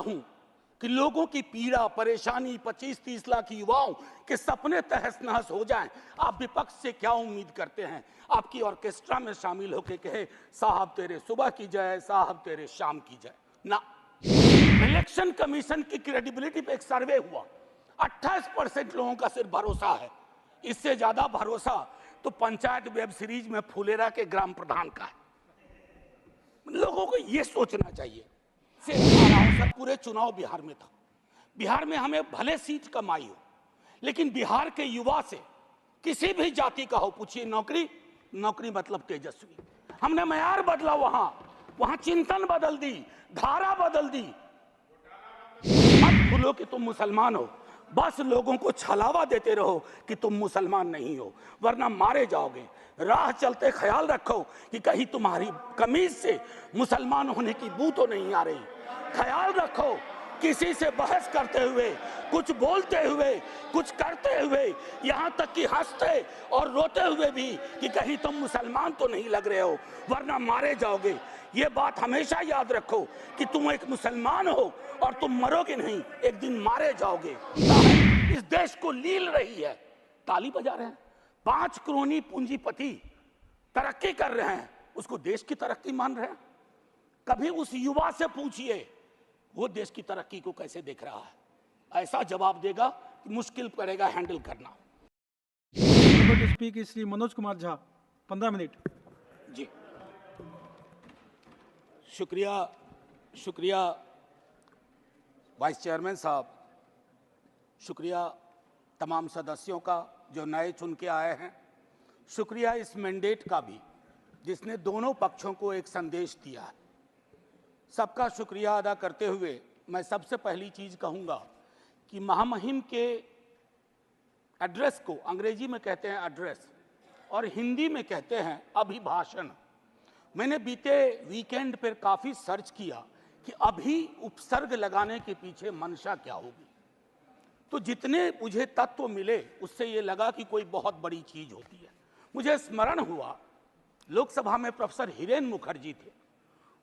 हूं कि लोगों की पीड़ा परेशानी 25-30 लाख युवाओं के सपने तहस नहस हो जाएं, आप विपक्ष से क्या उम्मीद करते हैं? आपकी ऑर्केस्ट्रा में शामिल होकर कहे साहब तेरे सुबह की जय, साहब तेरे शाम की जय ना। इलेक्शन कमीशन की क्रेडिबिलिटी पे एक सर्वे हुआ, 28% लोगों का सिर्फ भरोसा है। इससे ज्यादा भरोसा तो पंचायत वेब सीरीज में फुलेरा के ग्राम प्रधान का है। लोगों को यह सोचना चाहिए। सर पूरे चुनाव बिहार में था, बिहार में हमें भले सीट कम आई हो, लेकिन बिहार के युवा से किसी भी जाति का हो पूछिए नौकरी, नौकरी मतलब तेजस्वी। हमने मयार बदला, वहां चिंतन बदल दी, धारा बदल दी। मत भूलो कि तुम मुसलमान हो, बस लोगों को छलावा देते रहो कि तुम मुसलमान नहीं हो, वरना मारे जाओगे। राह चलते ख्याल रखो कि कहीं तुम्हारी कमीज से मुसलमान होने की बू तो नहीं आ रही। ख्याल रखो किसी से बहस करते हुए, कुछ बोलते हुए, कुछ करते हुए, यहां तक कि हंसते और रोते हुए भी कि कहीं तुम मुसलमान तो नहीं लग रहे हो, वरना मारे जाओगे। ये बात हमेशा याद रखो कि तुम एक मुसलमान हो और तुम मरोगे नहीं, एक दिन मारे जाओगे। इस देश को लील रही है, ताली बजा रहे हैं। 5 करोड़ पूंजीपति तरक्की कर रहे हैं, उसको देश की तरक्की मान रहे हैं। कभी उस युवा से पूछिए वो देश की तरक्की को कैसे देख रहा है, ऐसा जवाब देगा कि मुश्किल पड़ेगा हैंडल करना। स्पीक श्री मनोज कुमार झा, 15 मिनट। जी शुक्रिया, शुक्रिया वाइस चेयरमैन साहब, शुक्रिया तमाम सदस्यों का जो नए चुन के आए हैं, शुक्रिया इस मैंडेट का भी जिसने दोनों पक्षों को एक संदेश दिया है। सबका शुक्रिया अदा करते हुए मैं सबसे पहली चीज कहूंगा कि महामहिम के एड्रेस को अंग्रेजी में कहते हैं एड्रेस और हिंदी में कहते हैं अभिभाषण। मैंने बीते वीकेंड पर काफी सर्च किया कि अभी उपसर्ग लगाने के पीछे मंशा क्या होगी, तो जितने मुझे तत्व मिले उससे ये लगा कि कोई बहुत बड़ी चीज होती है। मुझे स्मरण हुआ लोकसभा में प्रोफेसर हिरेन मुखर्जी थे,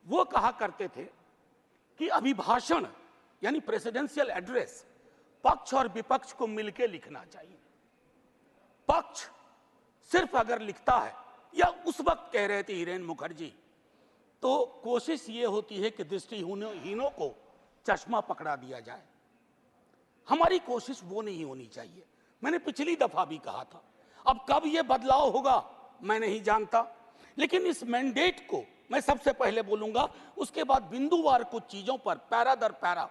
वो कहा करते थे कि अभिभाषण यानी प्रेसिडेंशियल एड्रेस पक्ष और विपक्ष को मिलकर लिखना चाहिए। पक्ष सिर्फ अगर लिखता है, या उस वक्त कह रहे थे हिरेन मुखर्जी, तो कोशिश ये होती है कि दृष्टिहीनों को चश्मा पकड़ा दिया जाए। हमारी कोशिश वो नहीं होनी चाहिए। मैंने पिछली दफा भी कहा था, अब कब ये बदलाव होगा मैं नहीं जानता, लेकिन इस मैंडेट को मैं सबसे पहले बोलूंगा, उसके बाद बिंदुवार कुछ चीजों पर पैरा दर पैरा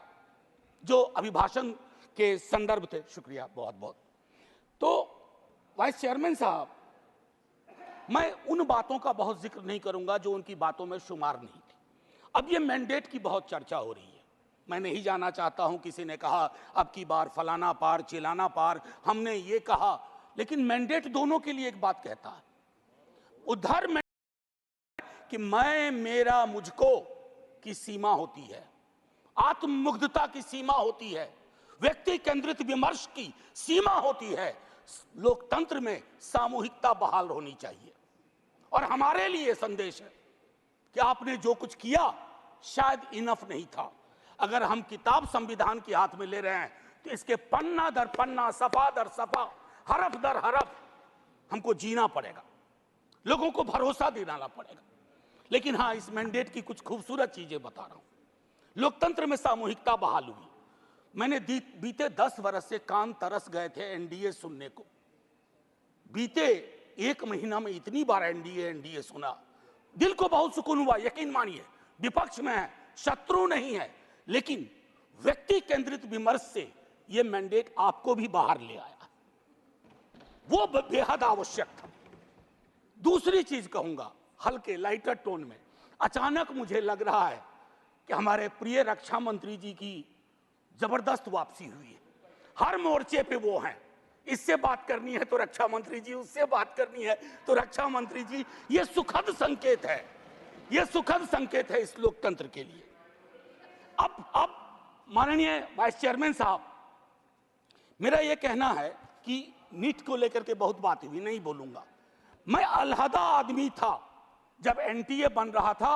जो अभिभाषण के संदर्भ थे। शुक्रिया बहुत बहुत। तो वाइस चेयरमैन साहब, मैं उन बातों का बहुत जिक्र नहीं करूंगा जो उनकी बातों में शुमार नहीं थी। अब ये मैंडेट की बहुत चर्चा हो रही है, मैं नहीं जाना चाहता हूं। किसी ने कहा अब की बार फलाना पार चिलाना पार, हमने ये कहा, लेकिन मैंडेट दोनों के लिए एक बात कहता है। उधर कि मैं मेरा मुझको की सीमा होती है, आत्ममुग्धता की सीमा होती है, व्यक्ति केंद्रित विमर्श की सीमा होती है। लोकतंत्र में सामूहिकता बहाल होनी चाहिए। और हमारे लिए संदेश है कि आपने जो कुछ किया शायद इनफ नहीं था। अगर हम किताब संविधान के हाथ में ले रहे हैं तो इसके पन्ना दर पन्ना, सफा दर सफा, हरफ दर हरफ हमको जीना पड़ेगा, लोगों को भरोसा दिलाना पड़ेगा। लेकिन हाँ, इस मैंडेट की कुछ खूबसूरत चीजें बता रहा हूं। लोकतंत्र में सामूहिकता बहाल हुई। मैंने बीते 10 वर्ष से कान तरस गए थे एनडीए सुनने को। बीते 1 महीना में इतनी बार एनडीए सुना, दिल को बहुत सुकून हुआ। यकीन मानिए, विपक्ष में है, शत्रु नहीं है, लेकिन व्यक्ति केंद्रित विमर्श से यह मैंडेट आपको भी बाहर ले आया, वो बेहद आवश्यक था। दूसरी चीज कहूंगा, हल्के लाइटर टोन में, अचानक मुझे लग रहा है कि हमारे प्रिय रक्षा मंत्री जी की जबरदस्त वापसी हुई है। हर मोर्चे पे वो हैं। इससे बात करनी है तो रक्षा मंत्री जी, उससे बात करनी है तो रक्षा मंत्री जी। ये सुखद संकेत है, ये सुखद संकेत है इस लोकतंत्र के लिए। अब माननीय वाइस चेयरमैन साहब, मेरा ये कहना है कि नीट को लेकर के बहुत बात हुई, नहीं बोलूंगा। मैं अलहदा आदमी था जब एनटीए बन रहा था,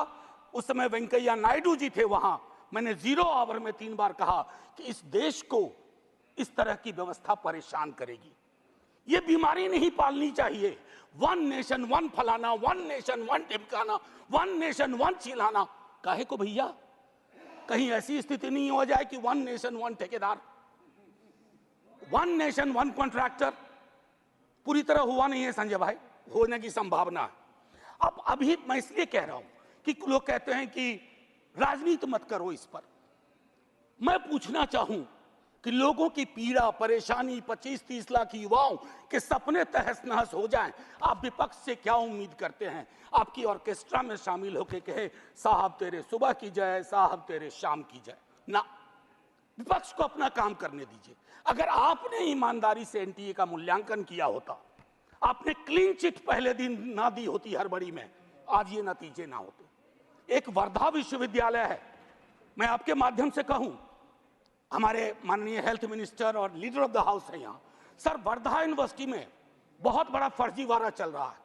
उस समय वेंकैया नायडू जी थे वहां, मैंने 0 आवर में 3 बार कहा कि इस देश को इस तरह की व्यवस्था परेशान करेगी। ये बीमारी नहीं पालनी चाहिए। 1 नेशन 1 फलाना, 1 नेशन 1 ढिमकाना, 1 नेशन 1 चिल्लाना। काहे को भैया? कहीं ऐसी स्थिति नहीं हो जाए कि 1 नेशन 1 ठेकेदार, 1 नेशन 1 कॉन्ट्रैक्टर। पूरी तरह हुआ नहीं है संजय भाई, होने की संभावना है। अब अभी मैं इसलिए कह रहा हूं कि लोग कहते हैं कि राजनीति मत करो इस पर। मैं पूछना चाहूं कि लोगों की पीड़ा परेशानी, 25-30 लाख युवाओं के सपने तहस नहस हो जाएं, आप विपक्ष से क्या उम्मीद करते हैं? आपकी ऑर्केस्ट्रा में शामिल होकर कहे साहब तेरे सुबह की जय, साहब तेरे शाम की जय। ना, विपक्ष को अपना काम करने दीजिए। अगर आपने ईमानदारी से एनटीए का मूल्यांकन किया होता, आपने क्लीन चिट पहले दिन ना दी होती हड़बड़ी में, आज ये नतीजे ना होते। एक वर्धा विश्वविद्यालय है, मैं आपके माध्यम से कहूं, हमारे माननीय हेल्थ मिनिस्टर और लीडर ऑफ द हाउस है यहाँ। सर, वर्धा यूनिवर्सिटी में बहुत बड़ा फर्जीवाड़ा चल रहा है,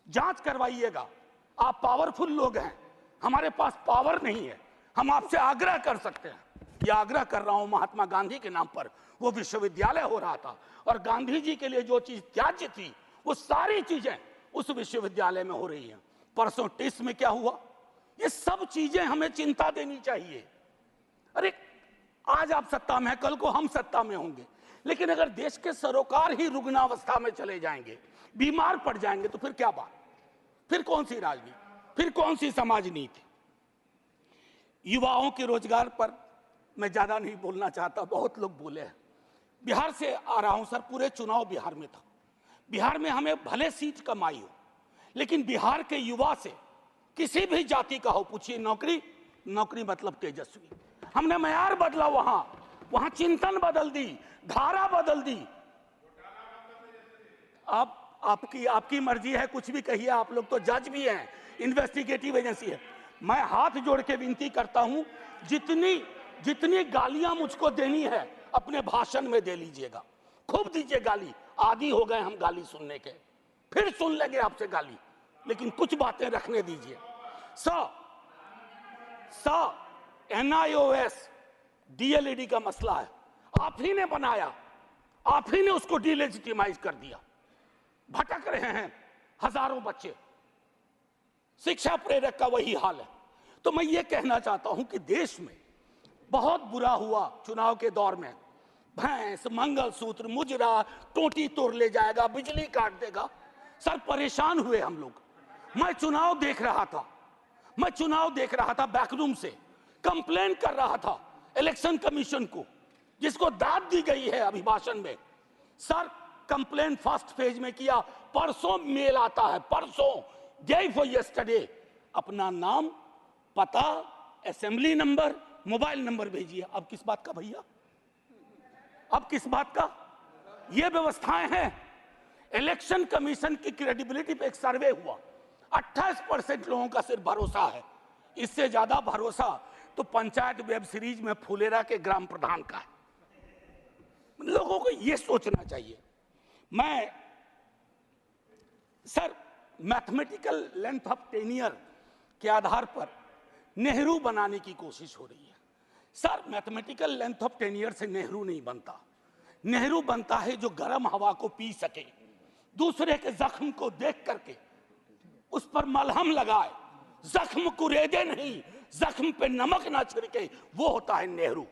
जांच करवाइएगा। आप पावरफुल लोग हैं, हमारे पास पावर नहीं है। हम आपसे आग्रह कर सकते हैं, यह आग्रह कर रहा हूं महात्मा गांधी के नाम पर। वो विश्वविद्यालय हो रहा था और गांधी जी के लिए जो चीज त्याज्य थी वो सारी चीजें उस विश्वविद्यालय में हो रही हैं। परसों टिस में क्या हुआ, ये सब चीजें हमें चिंता देनी चाहिए। अरे आज आप सत्ता में हैं, कल को हम सत्ता में होंगे, लेकिन अगर देश के सरोकार ही रुग्णावस्था में चले जाएंगे, बीमार पड़ जाएंगे, तो फिर क्या बात? फिर कौन सी राजनीति, फिर कौन सी समाज नीति? युवाओं के रोजगार पर मैं ज्यादा नहीं बोलना चाहता, बहुत लोग बोले हैं। बिहार से आ रहा हूं सर, पूरे चुनाव बिहार में था। बिहार में हमें भले सीट कम आई हो, लेकिन बिहार के युवा से किसी भी जाति का हो, पूछिए नौकरी, नौकरी मतलब तेजस्वी। हमने मयार बदला, वहां चिंतन बदल दी, धारा बदल दी। आपकी मर्जी है, कुछ भी कहिए, आप लोग तो जज भी हैं, इन्वेस्टिगेटिव एजेंसी है। मैं हाथ जोड़ के विनती करता हूं, जितनी गालियां मुझको देनी है अपने भाषण में दे लीजिएगा, खूब दीजिए गाली। आदी हो गए हम गाली सुनने के, फिर सुन लेंगे आपसे गाली, लेकिन कुछ बातें रखने दीजिए। NIOS DLED का मसला है, आप ही ने बनाया, आप ही ने उसको डिलेजिटिमाइज कर दिया। भटक रहे हैं हजारों बच्चे, शिक्षा प्रेरक का वही हाल है। तो मैं ये कहना चाहता हूं कि देश में बहुत बुरा हुआ चुनाव के दौर में। भैंस, मंगलसूत्र, मुजरा, टोटी तोड़ ले जाएगा, बिजली काट देगा। सर, परेशान हुए हम लोग। मैं चुनाव देख रहा था बैकरूम से, कंप्लेन कर रहा था इलेक्शन कमीशन को, जिसको दाद दी गई है अभिभाषण में। सर, कंप्लेन फर्स्ट फेज में किया, परसों मेल आता है, परसों, डे फॉर यस्टरडे, अपना नाम, पता, असेंबली नंबर, मोबाइल नंबर भेजिए। अब किस बात का भैया, अब किस बात का? ये व्यवस्थाएं हैं। इलेक्शन कमीशन की क्रेडिबिलिटी पे एक सर्वे हुआ, 28% लोगों का सिर्फ भरोसा है। इससे ज्यादा भरोसा तो पंचायत वेब सीरीज में फुलेरा के ग्राम प्रधान का है। लोगों को यह सोचना चाहिए। Sir, mathematical length of tenure के आधार पर नेहरू बनाने की कोशिश हो रही है। Sir, mathematical length of tenure से नेहरू नहीं बनता। नेहरू बनता है जो गर्म हवा को पी सके, दूसरे के जख्म को देख करके उस पर मलहम लगाए, जख्म कुरेदे नहीं, जख्म पे नमक ना छिड़के, वो होता है नेहरू।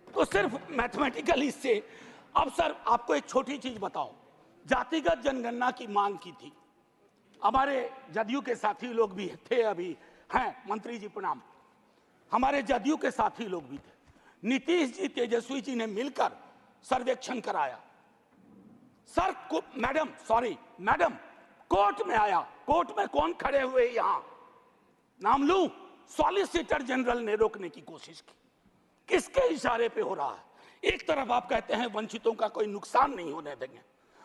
तो सिर्फ मैथमेटिकल इससे। अब सर, आपको एक छोटी चीज बताऊं, जातिगत जनगणना की मांग की थी, हमारे जदयू के साथी लोग भी थे, अभी हैं मंत्री जी प्रणाम, हमारे जदयू के साथी लोग भी थे। नीतीश जी, तेजस्वी जी ने मिलकर सर्वेक्षण कराया। सर, मैडम कोर्ट में आया। कोर्ट में कौन खड़े हुए यहां, नाम लूं? सॉलिसिटर जनरल ने रोकने की कोशिश की। किसके इशारे पे हो रहा है? एक तरफ आप कहते हैं वंचितों का कोई नुकसान नहीं होने देंगे,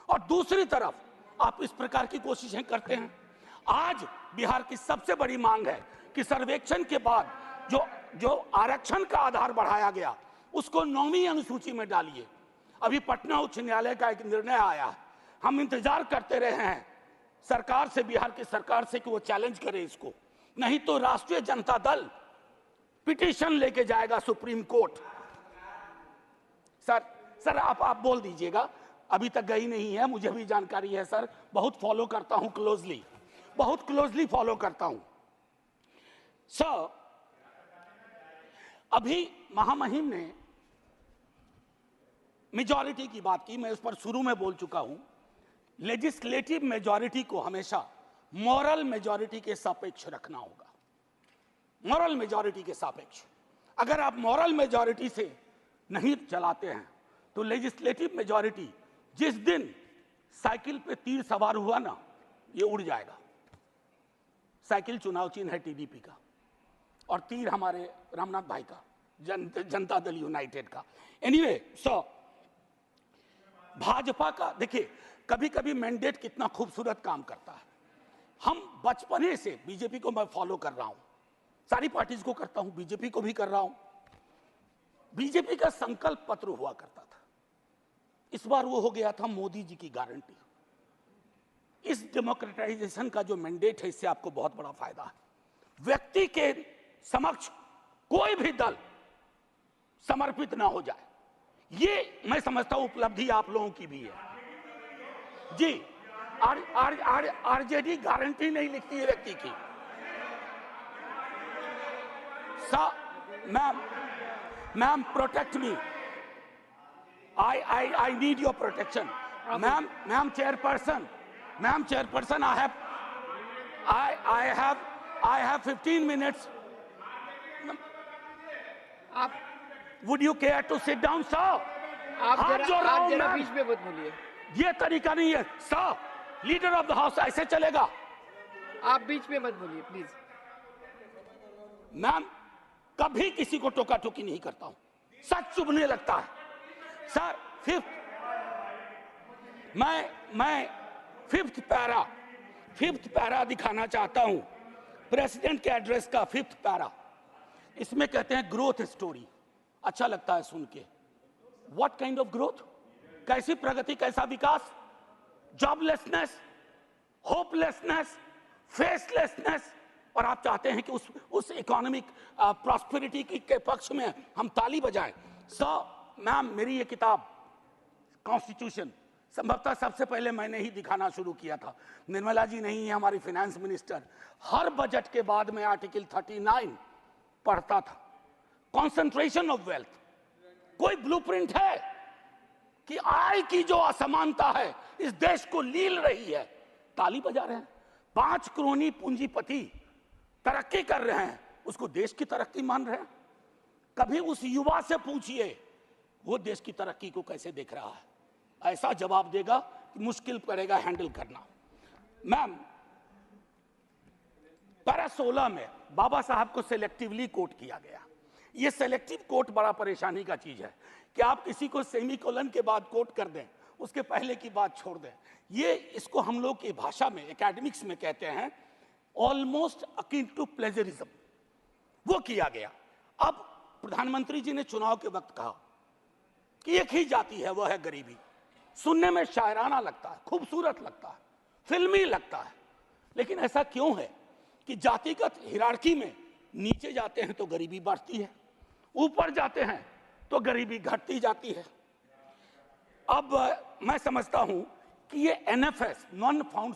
और दूसरी तरफ आप इस प्रकार की कोशिशें करते हैं। आज बिहार की सबसे बड़ी मांग है कि सर्वेक्षण के बाद जो आरक्षण का आधार बढ़ाया गया, उसको 9वीं अनुसूची में डालिए। अभी पटना उच्च न्यायालय का एक निर्णय आया है, हम इंतजार करते रहे हैं सरकार से, बिहार की सरकार से, कि वो चैलेंज करे इसको। नहीं तो राष्ट्रीय जनता दल पिटीशन लेके जाएगा सुप्रीम कोर्ट। सर आप बोल दीजिएगा, अभी तक गई नहीं है, मुझे भी जानकारी है सर, बहुत फॉलो करता हूं क्लोजली, बहुत क्लोजली फॉलो करता हूं सर। अभी महामहिम ने मेजॉरिटी की बात की, मैं उस पर शुरू में बोल चुका हूं। लेजिस्लेटिव मेजॉरिटी को हमेशा मॉरल मेजॉरिटी के सापेक्ष रखना होगा, मॉरल मेजॉरिटी के सापेक्ष। अगर आप मॉरल मेजॉरिटी से नहीं चलाते हैं तो लेजिस्लेटिव मेजॉरिटी जिस दिन साइकिल पे तीर सवार हुआ ना, ये उड़ जाएगा। साइकिल चुनाव चिन्ह है टीडीपी का और तीर हमारे रामनाथ भाई का, जनता दल यूनाइटेड का। एनीवे भाजपा का देखिए, कभी कभी मैंडेट कितना खूबसूरत काम करता है। हम बचपने से बीजेपी को मैं फॉलो कर रहा हूं, सारी पार्टीज को करता हूं, बीजेपी को भी कर रहा हूं। बीजेपी का संकल्प पत्र हुआ करता था, इस बार वो हो गया था मोदी जी की गारंटी। इस डेमोक्रेटाइजेशन का जो मैंडेट है, इससे आपको बहुत बड़ा फायदा है। व्यक्ति के समक्ष कोई भी दल समर्पित ना हो जाए, ये मैं समझता हूं उपलब्धि आप लोगों की भी है जी। आरजेडी गारंटी नहीं लिखती है व्यक्ति की। Ma'am protect me, I need your protection. Ma'am chairperson, I have 15 minutes. आप Would you care to sit down, sir? आप जरा बीच में मत बोलिए। ये तरीका नहीं है sir, leader of the house ऐसे चलेगा? आप बीच में मत बोलिए प्लीज। मैम कभी किसी को टोका टोकी नहीं करता हूं, सच चुभने लगता है सर। मैं फिफ्थ पैरा दिखाना चाहता हूं, प्रेसिडेंट के एड्रेस का फिफ्थ पैरा। इसमें कहते हैं ग्रोथ स्टोरी, अच्छा लगता है सुन के। What kind of growth? कैसी प्रगति, कैसा विकास? Joblessness, hopelessness, फेसलेसनेस। और आप चाहते हैं कि उस इकोनॉमिक प्रॉस्पेरिटी के पक्ष में हम ताली बजाएं। मैम मेरी ये किताब कॉन्स्टिट्यूशन संभवतः सबसे पहले मैंने ही दिखाना शुरू किया था। निर्मला जी नहीं है हमारी फाइनेंस मिनिस्टर, हर बजट के बाद में आर्टिकल 39 पढ़ता था। कॉन्सेंट्रेशन ऑफ वेल्थ, कोई ब्लूप्रिंट है कि आय की जो असमानता है इस देश को लील रही है? ताली बजा रहे हैं। 5 करोड़ पूंजीपति तरक्की कर रहे हैं, उसको देश की तरक्की मान रहे हैं? कभी उस युवा से पूछिए वो देश की तरक्की को कैसे देख रहा है, ऐसा जवाब देगा कि मुश्किल पड़ेगा हैंडल करना। मैम पैरा 16 में बाबा साहब को सिलेक्टिवली कोट किया गया। ये सिलेक्टिव कोट बड़ा परेशानी का चीज है कि आप किसी को सेमीकोलन के बाद कोट कर दें, उसके पहले की बात छोड़ दें। ये इसको हम लोग की भाषा में एकेडमिक्स में कहते हैं ऑलमोस्ट अकिन टू प्लेजरिज्म, वो किया गया। अब प्रधानमंत्री जी ने चुनाव के वक्त कहा कि एक ही जाति है, वह है गरीबी। सुनने में शायराना लगता है, खूबसूरत लगता है, फिल्मी लगता है, लेकिन ऐसा क्यों है कि जातिगत हिरार्की में नीचे जाते हैं तो गरीबी बढ़ती है, ऊपर जाते हैं तो गरीबी घटती जाती है। अब मैं समझता हूं कि ये एनएफएस, नॉन फाउंड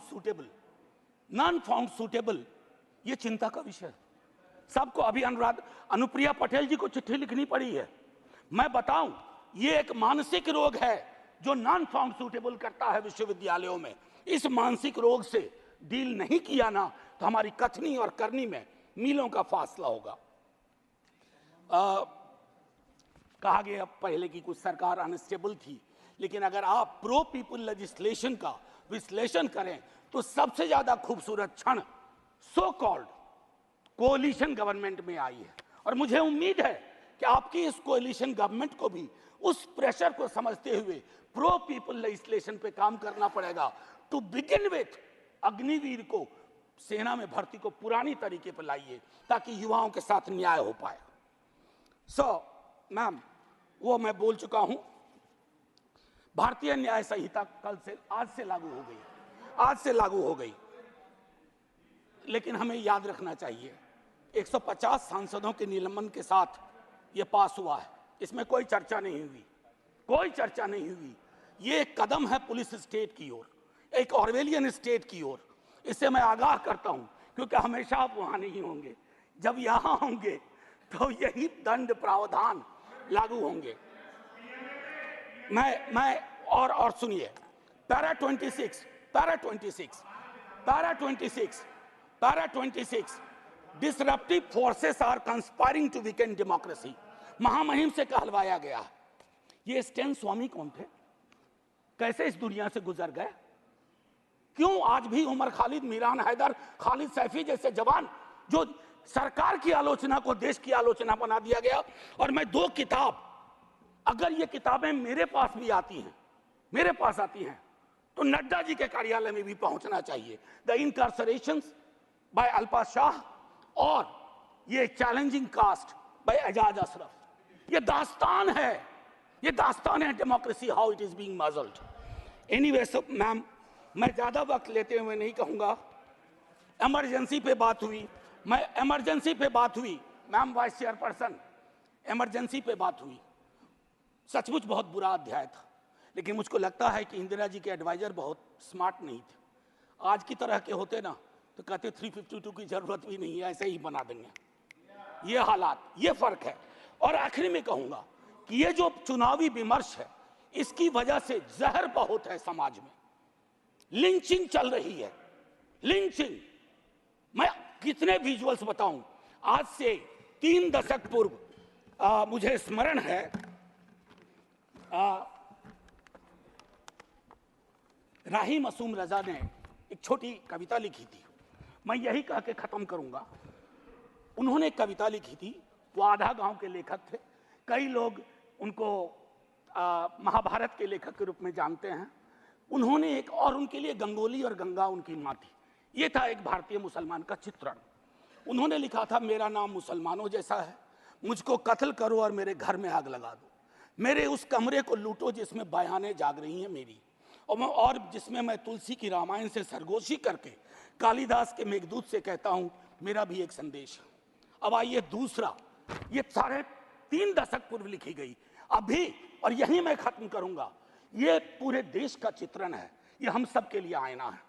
सूटेबल, ये चिंता का विषय है सबको। अभी अनुप्रिया पटेल जी को चिट्ठी लिखनी पड़ी है। मैं बताऊं, ये एक मानसिक रोग है जो नॉन फाउंड सूटेबल करता है विश्वविद्यालयों में। इस मानसिक रोग से डील नहीं किया ना तो हमारी कथनी और करनी में मीलों का फासला होगा। कहा गया पहले की कुछ सरकार अनस्टेबल थी, लेकिन अगर आप प्रो पीपल लेजिस्लेशन का विश्लेषण करें तो सबसे ज्यादा खूबसूरत क्षण सो कॉल्ड कोalition गवर्नमेंट में आई है। और मुझे उम्मीद है कि आपकी इस कोalition गवर्नमेंट को भी उस प्रेशर को समझते हुए प्रो पीपल लेजिस्लेशन पे काम करना पड़ेगा। टू बिगिन विथ अग्निवीर को सेना में भर्ती को पुरानी तरीके पर लाइए ताकि युवाओं के साथ न्याय हो पाए। मैम वो मैं बोल चुका हूं, भारतीय न्याय संहिता आज से लागू हो गई, लेकिन हमें याद रखना चाहिए 150 सांसदों के निलंबन के साथ ये पास हुआ है। इसमें कोई चर्चा नहीं हुई, कोई चर्चा नहीं हुई। ये एक कदम है पुलिस स्टेट की ओर, एक ऑर्वेलियन स्टेट की ओर। इससे मैं आगाह करता हूं, क्योंकि हमेशा आप वहां नहीं होंगे। जब यहां होंगे तो यही दंड प्रावधान लागू होंगे। मैं और सुनिए, para 26 disruptive forces are conspiring to weaken democracy. महामहिम से कहलवाया गया। ये स्टैन स्वामी कौन थे? कैसे इस दुनिया से गुजर गए? क्यों आज भी उमर खालिद, मीरान हैदर, खालिद सैफी जैसे जवान, जो सरकार की आलोचना को देश की आलोचना बना दिया गया। और मैं 2 किताब, अगर ये किताबें मेरे पास भी आती हैं, मेरे पास आती हैं, तो नड्डा जी के कार्यालय में भी पहुंचना चाहिए। The incarcerations by Alpa Shah और ये challenging caste by Ejaz Ashraf. ये दास्तान है, ये दास्तान है democracy, how it is being muzzled. Anyway, ma'am, मैं ज्यादा वक्त लेते हुए नहीं कहूंगा। इमरजेंसी पे बात हुई, मैम वाइस चेयरपर्सन, इमरजेंसी पे बात हुई। सचमुच बहुत बुरा अध्याय था, लेकिन मुझको लगता है कि इंदिरा जी के एडवाइजर बहुत स्मार्ट नहीं थे। आज की तरह के होते ना तो कहते 352 की जरूरत भी नहीं है, ऐसे ही बना देंगे। ये हालात, ये फर्क है। और आखिरी में कहूंगा कि ये जो चुनावी विमर्श है, इसकी वजह से जहर बहुत है समाज में। लिंचिंग चल रही है, लिंचिंग। मैं कितने विजुअल्स बताऊं। आज से 3 दशक पूर्व मुझे स्मरण है, राही मासूम रजा ने एक छोटी कविता लिखी थी। मैं यही कह के खत्म करूंगा। उन्होंने कविता लिखी थी, वो आधा गांव के लेखक थे। कई लोग उनको महाभारत के लेखक के रूप में जानते हैं। उन्होंने एक, और उनके लिए गंगोली और गंगा उनकी माँ थी। ये था एक भारतीय मुसलमान का चित्रण। उन्होंने लिखा था, मेरा नाम मुसलमानों जैसा है, मुझको कत्ल करो और मेरे घर में आग लगा दो, मेरे उस कमरे को लूटो जिसमें बयानें जाग रही हैं मेरी, और जिसमें मैं तुलसी की रामायण से सरगोशी करके कालिदास के मेघदूत से कहता हूं मेरा भी एक संदेश है। अब आइए दूसरा, ये 3.5 दशक पूर्व लिखी गई अभी, और यही मैं खत्म करूंगा। ये पूरे देश का चित्रण है, ये हम सब के लिए आईना है।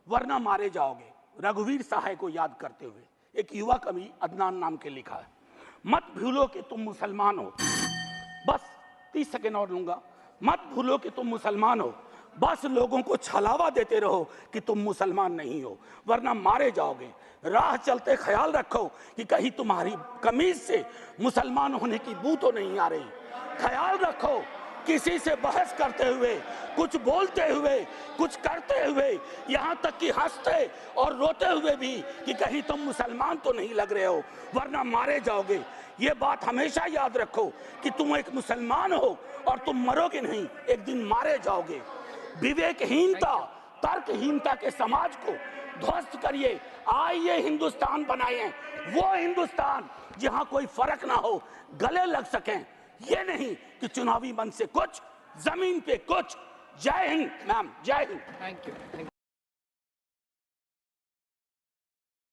वरना मारे जाओगे, रघुवीर सहाय को याद करते हुए एक युवा कवि अदनान नाम के लिखा है। मत भूलो कि तुम मुसलमान हो, बस 30 सेकेंड और लूंगा। मत भूलो कि तुम मुसलमान हो, बस लोगों को छलावा देते रहो कि तुम मुसलमान नहीं हो, वरना मारे जाओगे। राह चलते ख्याल रखो कि कहीं तुम्हारी कमीज से मुसलमान होने की बू तो नहीं आ रही। ख्याल रखो किसी से बहस करते हुए, कुछ बोलते हुए, कुछ करते हुए, यहाँ तक कि हंसते और रोते हुए भी, कि कहीं तुम मुसलमान तो नहीं लग रहे हो, वरना मारे जाओगे। ये बात हमेशा याद रखो कि तुम एक मुसलमान हो और तुम मरोगे नहीं, एक दिन मारे जाओगे। विवेकहीनता, तर्कहीनता के समाज को ध्वस्त करिए। आइए हिंदुस्तान बनाएं, वो हिंदुस्तान जहां कोई फर्क ना हो, गले लग सकें। ये नहीं कि चुनावी मंच से कुछ, जमीन पे कुछ। जय हिंद मैम, जय हिंद। Thank you.